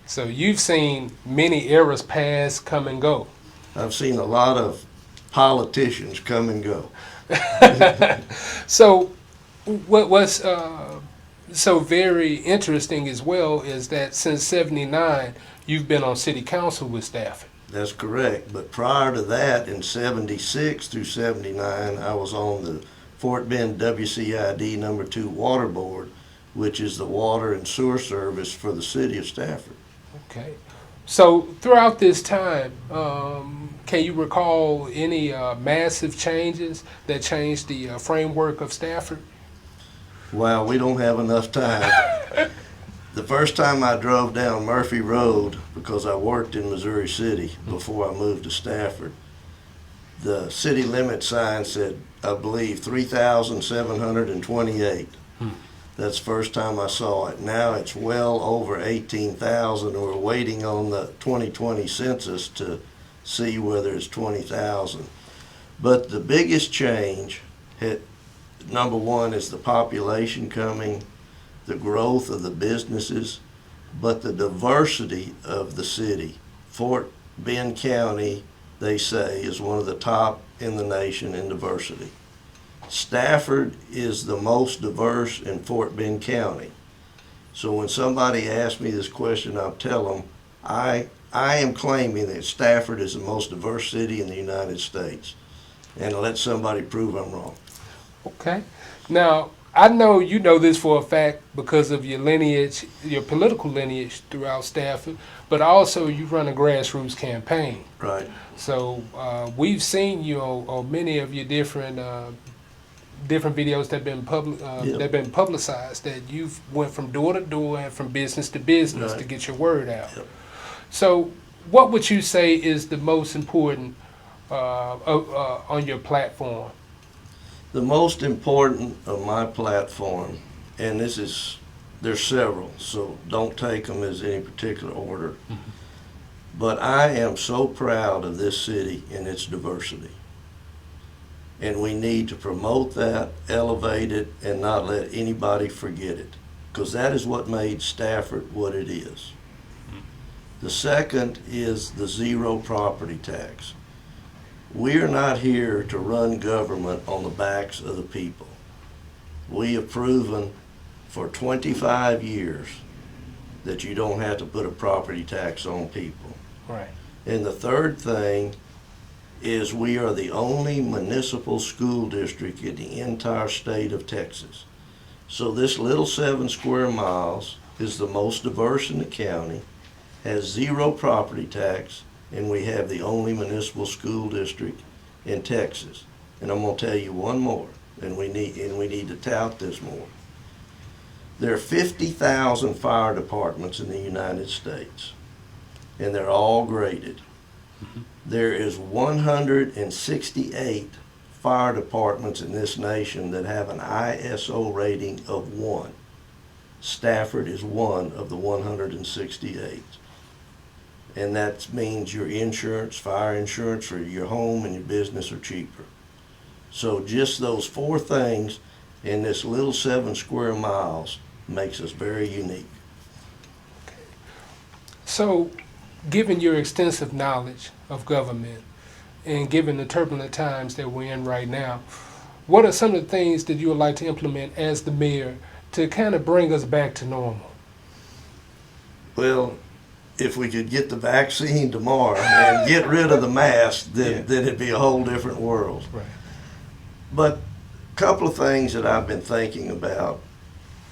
So you've seen many eras pass, come and go. I've seen a lot of politicians come and go. So what's so very interesting as well is that since '79, you've been on city council with Stafford. That's correct. But prior to that, in 76 through 79, I was on the Fort Bend WCID No. 2 Water Board, which is the water and sewer service for the city of Stafford. Okay. So throughout this time, can you recall any massive changes that changed the framework of Stafford? Well, we don't have enough time. The first time I drove down Murphy Road, because I worked in Missouri City before I moved to Stafford, the city limit sign said, I believe, 3,728. That's the first time I saw it. Now it's well over 18,000. We're waiting on the 2020 census to see whether it's 20,000. But the biggest change, number one, is the population coming, the growth of the businesses, but the diversity of the city. Fort Bend County, they say, is one of the top in the nation in diversity. Stafford is the most diverse in Fort Bend County. So when somebody asks me this question, I'll tell them, I am claiming that Stafford is the most diverse city in the United States. And let somebody prove I'm wrong. Okay. Now, I know you know this for a fact because of your lineage, your political lineage throughout Stafford, but also you run a grassroots campaign. Right. So we've seen you on many of your different videos that have been publicized, that you've went from door to door and from business to business to get your word out. Yep. So what would you say is the most important on your platform? The most important of my platform, and there's several, so don't take them as any particular order, but I am so proud of this city and its diversity. And we need to promote that, elevate it, and not let anybody forget it, because that is what made Stafford what it is. The second is the zero property tax. We are not here to run government on the backs of the people. We have proven for 25 years that you don't have to put a property tax on people. Right. And the third thing is we are the only municipal school district in the entire state of Texas. So this little 7 square miles is the most diverse in the county, has zero property tax, and we have the only municipal school district in Texas. And I'm going to tell you one more, and we need to tout this more. There are 50,000 fire departments in the United States, and they're all graded. There is 168 fire departments in this nation that have an ISO rating of 1. Stafford is one of the 168. And that means your insurance, fire insurance for your home and your business are cheaper. So just those 4 things in this little 7 square miles makes us very unique. So, given your extensive knowledge of government and given the turbulent times that we're in right now, what are some of the things that you would like to implement as the mayor to kind of bring us back to normal? Well, if we could get the vaccine tomorrow and get rid of the mask, then it'd be a whole different world. Right. But a couple of things that I've been thinking about,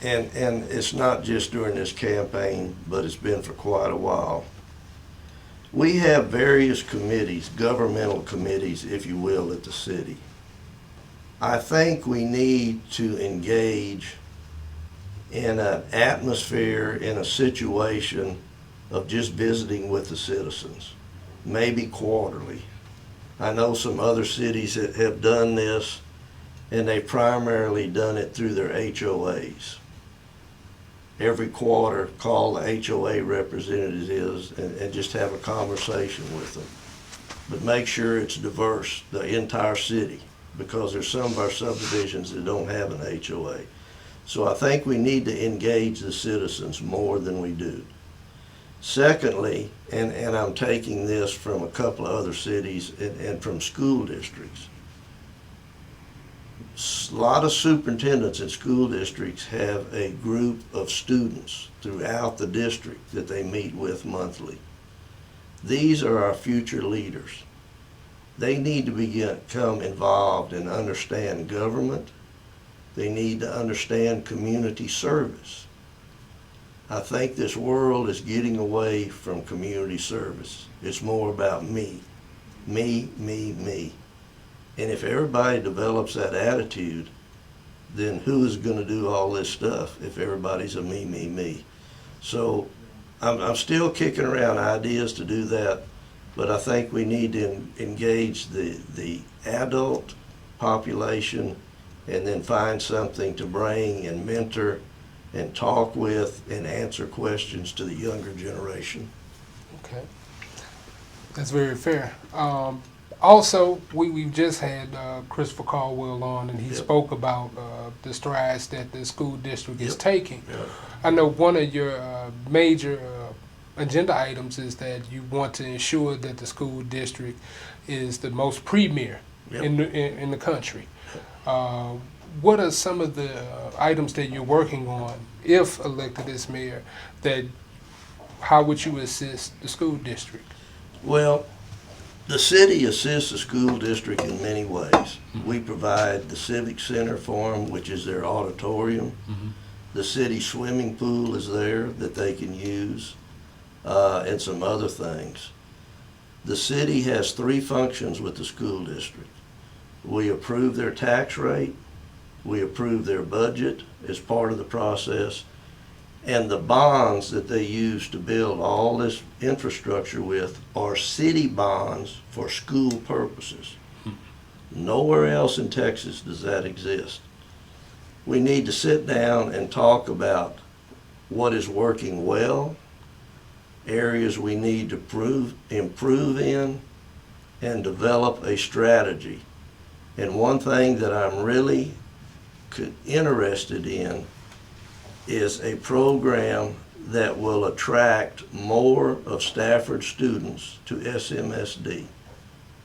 and it's not just during this campaign, but it's been for quite a while. We have various committees, governmental committees, if you will, at the city. I think we need to engage in an atmosphere, in a situation of just visiting with the citizens, maybe quarterly. I know some other cities that have done this, and they've primarily done it through their HOAs. Every quarter, call the HOA representatives and just have a conversation with them. But make sure it's diverse, the entire city, because there's some of our subdivisions that don't have an HOA. So I think we need to engage the citizens more than we do. Secondly, and I'm taking this from a couple of other cities and from school districts, a lot of superintendents in school districts have a group of students throughout the district that they meet with monthly. These are our future leaders. They need to become involved and understand government. They need to understand community service. I think this world is getting away from community service. It's more about me, me, me, me. And if everybody develops that attitude, then who is going to do all this stuff if everybody's a me, me, me? So I'm still kicking around ideas to do that, but I think we need to engage the adult population and then find something to bring and mentor and talk with and answer questions to the younger generation. Okay. That's very fair. Also, we've just had Christopher Caldwell on, and he spoke about the strides that the school district is taking. I know one of your major agenda items is that you want to ensure that the school district is the most premier in the country. What are some of the items that you're working on, if elected as mayor, that how would you assist the school district? Well, the city assists the school district in many ways. We provide the civic center for them, which is their auditorium. The city swimming pool is there that they can use, and some other things. The city has 3 functions with the school district. We approve their tax rate, we approve their budget as part of the process, and the bonds that they use to build all this infrastructure with are city bonds for school purposes. Nowhere else in Texas does that exist. We need to sit down and talk about what is working well, areas we need to improve in, and develop a strategy. And one thing that I'm really interested in is a program that will attract more of Stafford students to SMSD.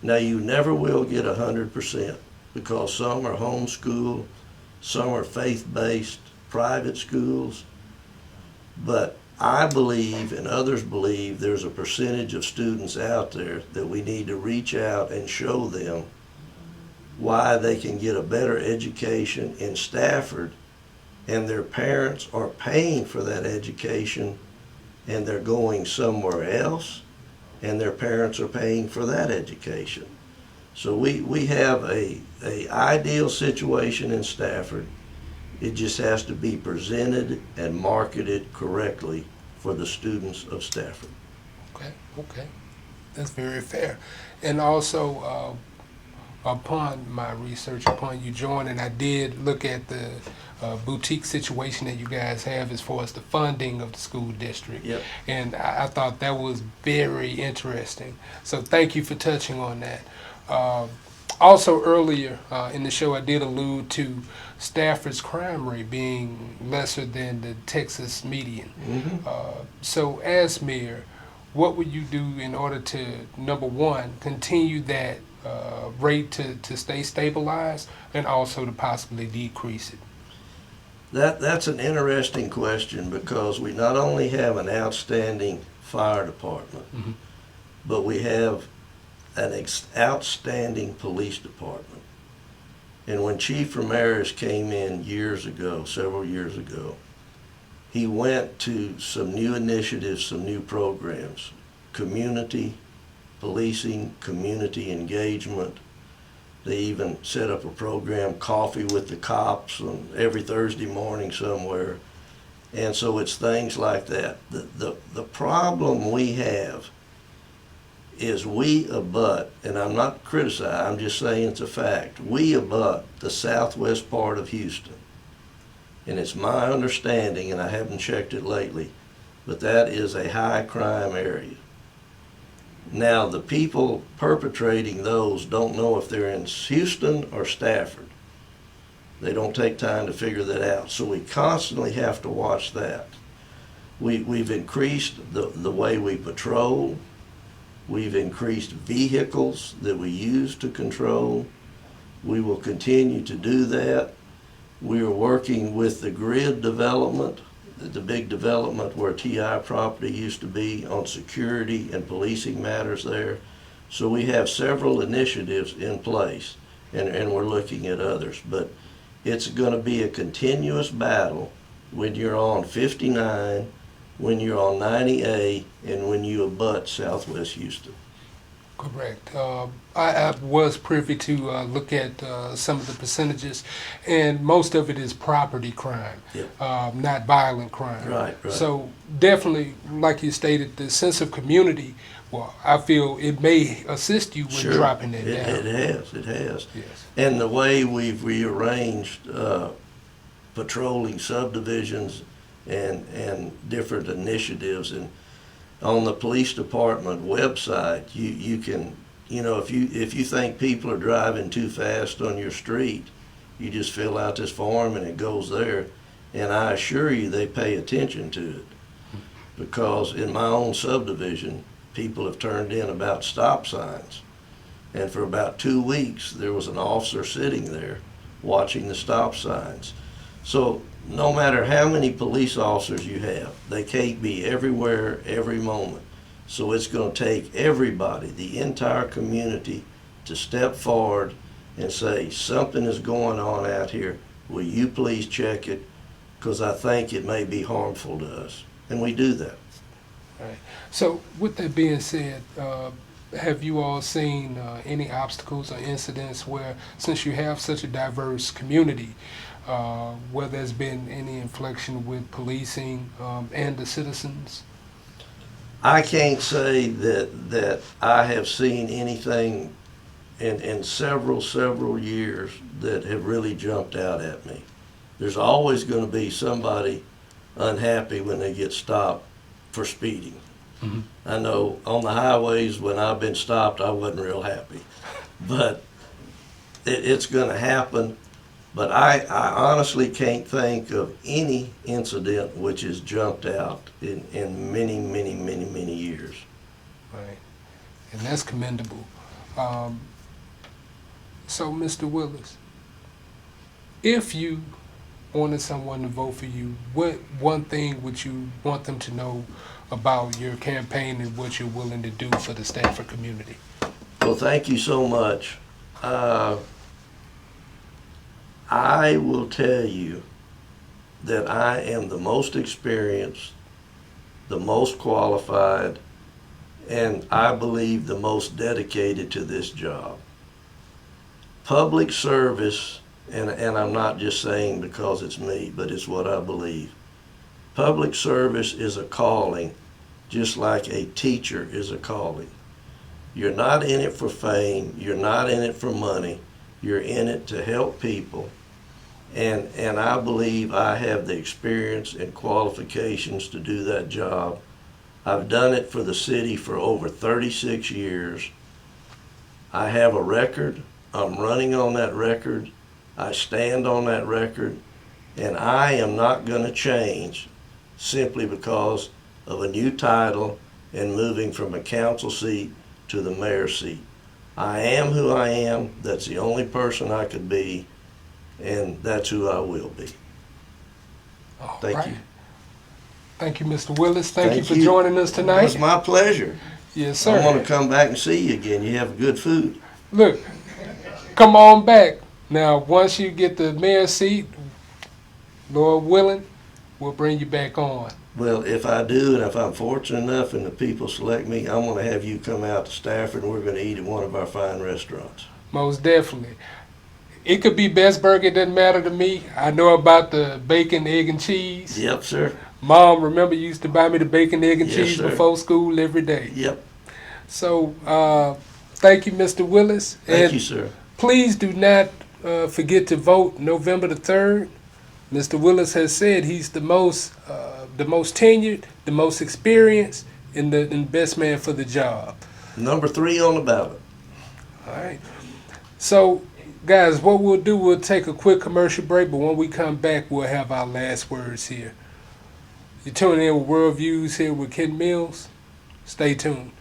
Now, you never will get 100% because some are homeschooled, some are faith-based private schools, but I believe and others believe there's a percentage of students out there that we need to reach out and show them why they can get a better education in Stafford, and their parents are paying for that education and they're going somewhere else, and their parents are paying for that education. So we have a ideal situation in Stafford. It just has to be presented and marketed correctly for the students of Stafford. Okay. That's very fair. And also, upon my research, upon you joining, I did look at the boutique situation that you guys have as far as the funding of the school district. And I thought that was very interesting. So thank you for touching on that. Also earlier in the show, I did allude to Stafford's crime rate being lesser than the Texas median. So as mayor, what would you do in order to, number one, continue that rate to stay stabilized, and also to possibly decrease it? That's an interesting question, because we not only have an outstanding fire department, but we have an outstanding police department. And when Chief Ramirez came in several years ago, he went to some new initiatives, some new programs, community policing, community engagement. They even set up a program, Coffee with the Cops, on every Thursday morning somewhere. And so it's things like that. The problem we have is we abut, and I'm not criticizing, I'm just saying it's a fact, we abut the southwest part of Houston. And it's my understanding, and I haven't checked it lately, but that is a high crime area. Now, the people perpetrating those don't know if they're in Houston or Stafford. They don't take time to figure that out. So we constantly have to watch that. We've increased the way we patrol. We've increased vehicles that we use to control. We will continue to do that. We are working with the grid development, the big development where TI property used to be, on security and policing matters there. So we have several initiatives in place, and we're looking at others. But it's going to be a continuous battle when you're on 59, when you're on 90A, and when you abut Southwest Houston. Correct. I was privy to look at some of the percentages, and most of it is property crime, not violent crime. Right. So definitely, like you stated, the sense of community, well, I feel it may assist you with dropping that down. It has. Yes. And the way we've rearranged patrolling subdivisions and different initiatives. And on the police department website, you can, if you think people are driving too fast on your street, you just fill out this form and it goes there. And I assure you they pay attention to it, because in my own subdivision, people have turned in about stop signs. And for about 2 weeks, there was an officer sitting there watching the stop signs. So no matter how many police officers you have, they can't be everywhere every moment. So it's going to take everybody, the entire community, to step forward and say, something is going on out here. Will you please check it? Because I think it may be harmful to us. And we do that. Right. So with that being said, have you all seen any obstacles or incidents where, since you have such a diverse community, where there's been any inflection with policing and the citizens? I can't say that I have seen anything in several years that have really jumped out at me. There's always going to be somebody unhappy when they get stopped for speeding. Mm-hmm. I know on the highways when I've been stopped, I wasn't real happy. But it's going to happen. But I honestly can't think of any incident which has jumped out in many years. Right. And that's commendable. So, Mr. Willis, if you wanted someone to vote for you, what one thing would you want them to know about your campaign and what you're willing to do for the Stafford community? Well, thank you so much. I will tell you that I am the most experienced, the most qualified, and I believe the most dedicated to this job. Public service, and I'm not just saying because it's me, but it's what I believe. Public service is a calling, just like a teacher is a calling. You're not in it for fame, you're not in it for money, you're in it to help people. And I believe I have the experience and qualifications to do that job. I've done it for the city for over 36 years. I have a record. I'm running on that record. I stand on that record. And I am not going to change simply because of a new title and moving from a council seat to the mayor's seat. I am who I am. That's the only person I could be. And that's who I will be. Thank you. Thank you, Mr. Willis. Thank you for joining us tonight. It's my pleasure. Yes, sir. I want to come back and see you again. You have good food. Look, come on back. Now, once you get the mayor's seat, Lord willing, we'll bring you back on. Well, if I do, and if I'm fortunate enough and the people select me, I'm going to have you come out to Stafford and we're going to eat at one of our fine restaurants. Most definitely. It could be Best Burger, it doesn't matter to me. I know about the bacon, egg, and cheese. Yep, sir. Mom, remember, used to buy me the bacon, egg, and cheese sir. before school every day. Yep. So, thank you, Mr. Willis. Thank you, sir. Please do not forget to vote November the 3rd. Mr. Willis has said he's the most tenured, the most experienced, and the best man for the job. Number 3 on the ballot. All right. So, guys, what we'll do, we'll take a quick commercial break, but when we come back, we'll have our last words here. You're tuning in with World Views here with Ken Mills. Stay tuned.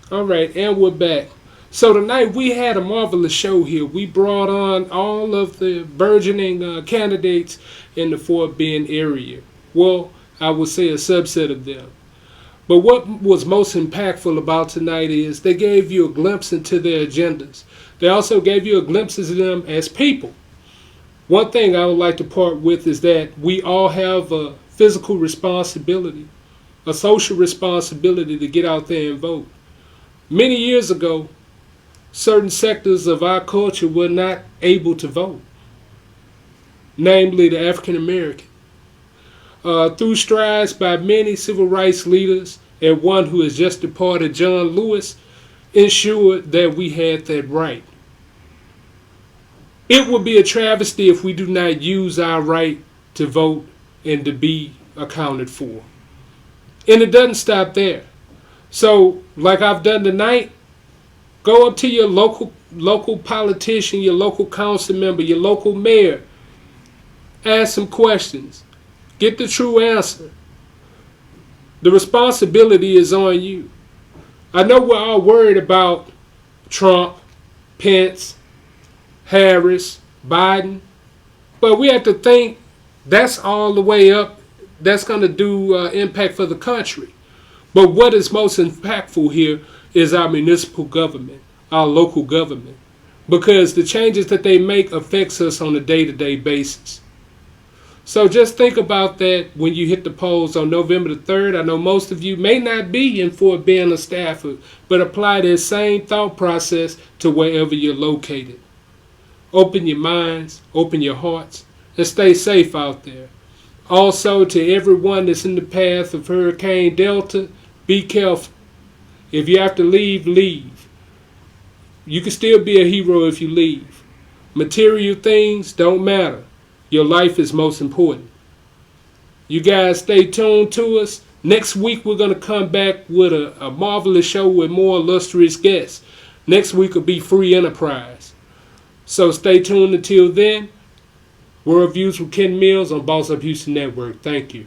All right, and we're back. So tonight we had a marvelous show here. We brought on all of the burgeoning candidates in the Fort Bend area. Well, I would say a subset of them. But what was most impactful about tonight is they gave you a glimpse into their agendas. They also gave you a glimpse of them as people. One thing I would like to part with is that we all have a physical responsibility, a social responsibility to get out there and vote. Many years ago, certain sectors of our culture were not able to vote, namely the African American. Through strides by many civil rights leaders and one who has just departed, John Lewis, ensured that we had that right. It would be a travesty if we do not use our right to vote and to be accounted for. And it doesn't stop there. So, like I've done tonight, go up to your local politician, your local council member, your local mayor. Ask some questions. Get the true answer. The responsibility is on you. I know we're all worried about Trump, Pence, Harris, Biden, but we have to think that's all the way up. That's going to do impact for the country. But what is most impactful here is our municipal government, our local government, because the changes that they make affects us on a day-to-day basis. So just think about that when you hit the polls on November the 3rd. I know most of you may not be in Fort Bend or Stafford, but apply that same thought process to wherever you're located. Open your minds, open your hearts, and stay safe out there. Also, to everyone that's in the path of Hurricane Delta, be careful. If you have to leave, leave. You can still be a hero if you leave. Material things don't matter. Your life is most important. You guys stay tuned to us. Next week we're going to come back with a marvelous show with more illustrious guests. Next week will be Free Enterprise. So stay tuned until then. World Views with Ken Mills on Boss Up Houston Network. Thank you.